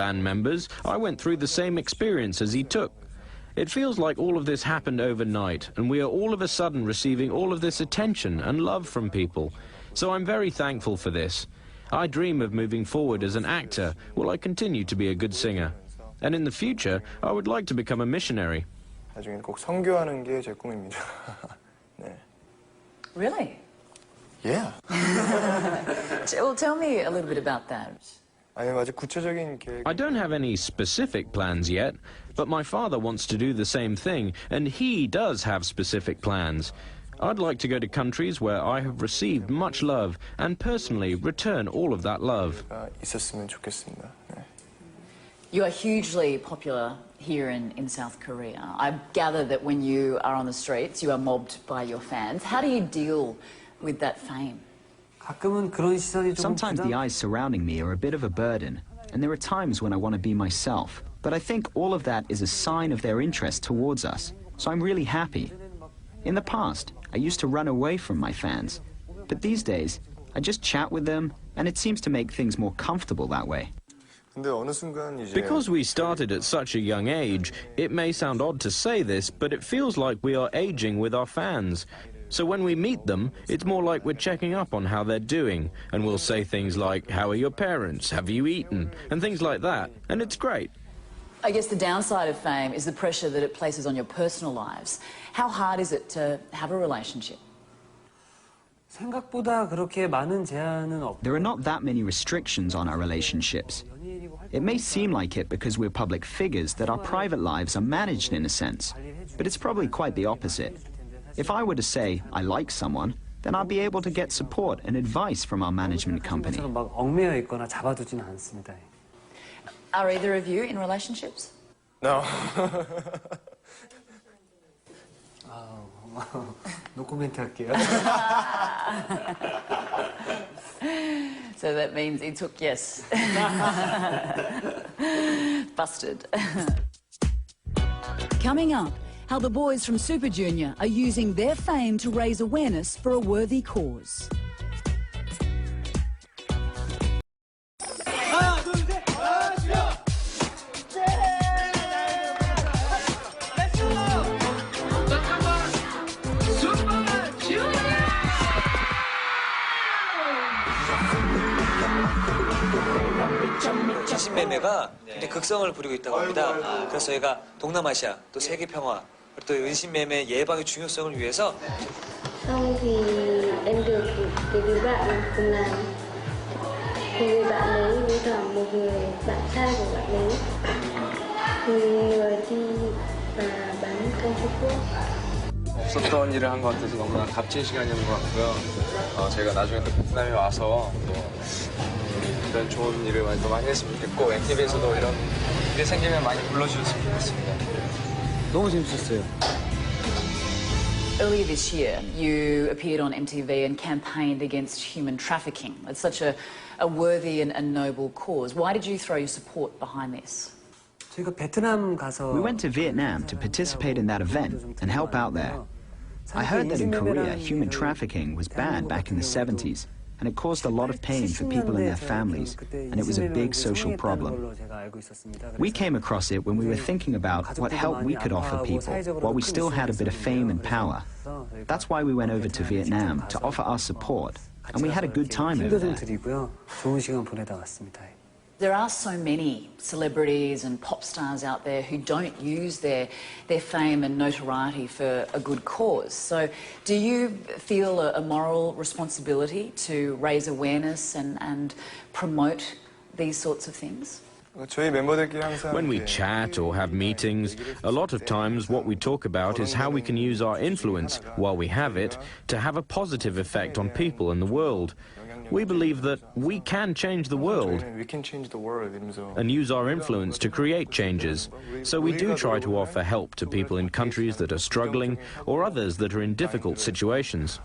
band members, I went through the same experience as leeteuk. It feels like all of this happened overnight, and we are all of a sudden receiving all of this attention and love from people. So I'm very thankful for this. I dream of moving forward as an actor while I continue to be a good singer. And in the future, I would like to become a missionary. 나중에는 꼭 선교하는 게 제 꿈입니다. 네. Really? Yeah. Well, tell me a little bit about that. 아직 구체적인 계획. I don't have any specific plans yet, but my father wants to do the same thing, and he does have specific plans. I'd like to go to countries where I have received much love and personally return all of that love. 있었으면 좋겠습니다. 네. You are hugely popular here in South Korea. I gather that when you are on the streets, you are mobbed by your fans. How do you deal with that fame? Sometimes the eyes surrounding me are a bit of a burden, and there are times when I want to be myself. But I think all of that is a sign of their interest towards us, so I'm really happy. In the past, I used to run away from my fans, but these days, I just chat with them, and it seems to make things more comfortable that way. Because we started at such a young age, it may sound odd to say this, but it feels like we are aging with our fans. So when we meet them, it's more like we're checking up on how they're doing, and we'll say things like, "How are your parents? Have you eaten?" and things like that, and it's great. I guess the downside of fame is the pressure that it places on your personal lives. How hard is it to have a relationship? There are not that many restrictions on our relationships. It may seem like it because we're public figures that our private lives are managed in a sense, but it's probably quite the opposite. If I were to say I like someone, then I'd be able to get support and advice from our management company. Are either of you in relationships? No. No comment 할게요. So that means leeteuk yes. Busted. Coming up, how the boys from Super Junior are using their fame to raise awareness for a worthy cause. 인신매매가 굉장히 극성을 부리고 있다고 합니다. 그래서 저희가 동남아시아, 또 세계 평화, 그리고 또 인신매매 예방의 중요성을 위해서 Xong thì em được cái đứa bạn cùng làm. Người bạn ấy với cả một người bạn trai của bạn ấy, người đi và bán trong Trung Quốc. 없었던 일을 한 것 같아서 너무나 값진 시간이었던 것 같고요. 제가 나중에 또 베트남에 와서 또 이런 좋은 일을 더 많이 했으면 좋겠고 NTV에서도 이런 일이 생기면 많이 불러주셨으면 좋겠습니다. 너무 재밌었어요. Earlier this year, you appeared on MTV and campaigned against human trafficking. It's such a worthy and noble cause. Why did you throw your support behind this? We went to Vietnam to participate in that event and help out there. I heard that in Korea, human trafficking was bad back in the 70s, and it caused a lot of pain for people and their families, and it was a big social problem. We came across it when we were thinking about what help we could offer people while we still had a bit of fame and power. That's why we went over to Vietnam to offer our support, and we had a good time over there. There are so many celebrities and pop stars out there who don't use their fame and notoriety for a good cause. So do you feel a moral responsibility to raise awareness and promote these sorts of things? When we chat or have meetings, a lot of times what we talk about is how we can use our influence, while we have it, to have a positive effect on people in the world. We believe that we can change the world and use our influence to create changes. So we do try to offer help to people in countries that are struggling or others that are in difficult situations.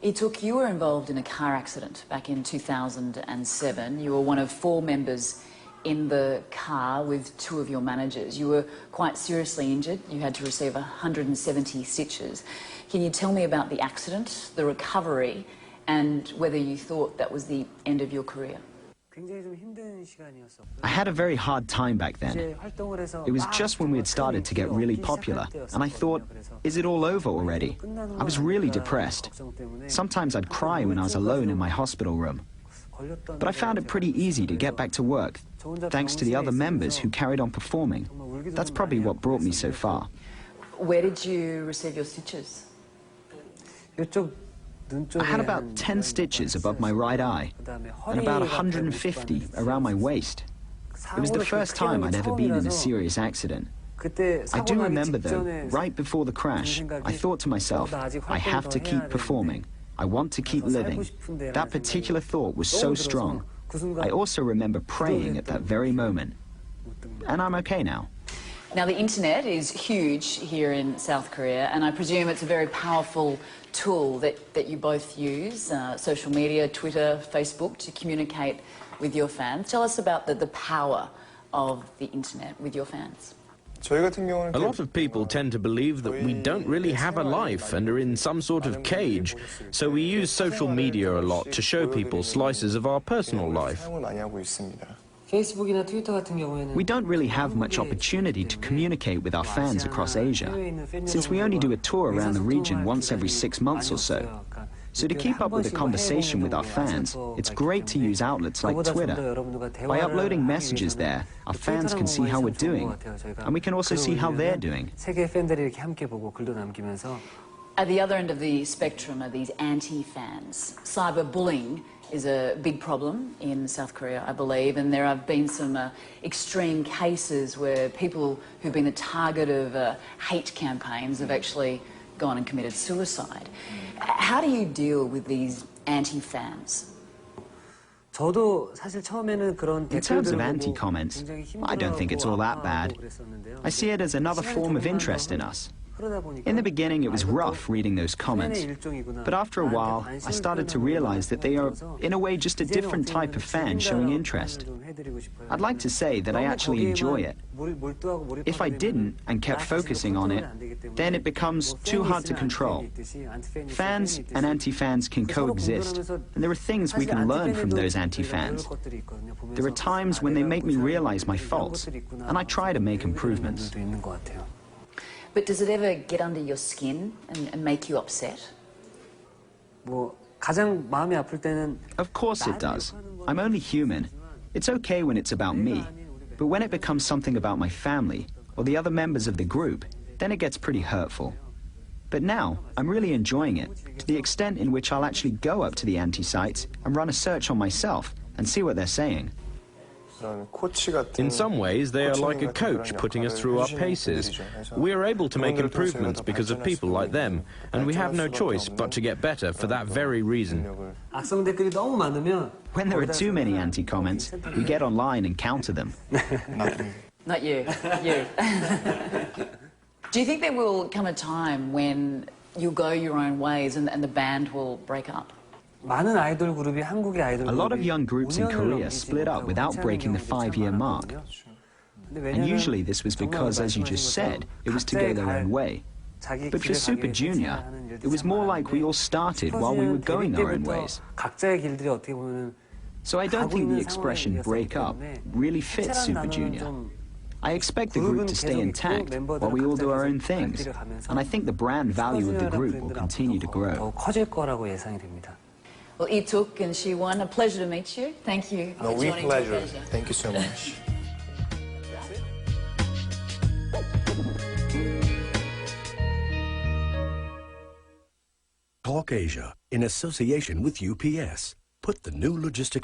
leeteuk, you were involved in a car accident back in 2007. You were one of 4 members in the car with 2 of your managers. You were quite seriously injured. You had to receive 170 stitches. Can you tell me about the accident, the recovery, and whether you thought that was the end of your career? I had a very hard time back then. It was just when we had started to get really popular, and I thought, is it all over already? I was really depressed. Sometimes I'd cry when I was alone in my hospital room. But I found it pretty easy to get back to work, thanks to the other members who carried on performing. That's probably what brought me so far. Where did you receive your stitches? I had about 10 stitches above my right eye and about 150 around my waist. It was the first time I'd ever been in a serious accident. I do remember though, right before the crash, I thought to myself, I have to keep performing. I want to keep living. That particular thought was so strong. I also remember praying at that very moment. And I'm okay now. Now, the internet is huge here in South Korea, and I presume it's a very powerful tool that you both use, social media, Twitter, Facebook, to communicate with your fans. Tell us about the power of the internet with your fans. A lot of people tend to believe that we don't really have a life and are in some sort of cage, so we use social media a lot to show people slices of our personal life. We don't really have much opportunity to communicate with our fans across Asia, since we only do a tour around the region once every 6 months or so. So to keep up with the conversation with our fans, it's great to use outlets like Twitter. By uploading messages there, our fans can see how we're doing, and we can also see how they're doing. At the other end of the spectrum are these anti-fans. Cyberbullying is a big problem in South Korea, I believe, and there have been some extreme cases where people who've been the target of hate campaigns have actually gone and committed suicide. How do you deal with these anti-fans? In terms of anti-comments, I don't think it's all that bad. I see it as another form of interest in us. In the beginning, it was rough reading those comments, but after a while, I started to realize that they are, in a way, just a different type of fan showing interest. I'd like to say that I actually enjoy it. If I didn't and kept focusing on it, then it becomes too hard to control. Fans and anti-fans can coexist, and there are things we can learn from those anti-fans. There are times when they make me realize my faults, and I try to make improvements. But does it ever get under your skin and make you upset? Of course it does. I'm only human. It's okay when it's about me. But when it becomes something about my family or the other members of the group, then it gets pretty hurtful. But now, I'm really enjoying it, to the extent in which I'll actually go up to the anti-sites and run a search on myself and see what they're saying. In some ways, they are like a coach putting us through our paces. We are able to make improvements because of people like them, and we have no choice but to get better for that very reason. When there are too many anti-comments, we get online and counter them. Not you. You. Do you think there will come a time when you'll go your own ways and the band will break up? A lot of young groups in Korea split up without breaking the 5-year mark. And usually this was because, as you just said, it was to go their own way. But for Super Junior, it was more like we all started while we were going our own ways. So I don't think the expression break up really fits Super Junior. I expect the group to stay intact while we all do our own things. And I think the brand value of the group will continue to grow. Well, leeteuk and siwon, a pleasure to meet you. Thank you. No, we pleasure. Thank you so much. Talk Asia in association with UPS. Put the new logistics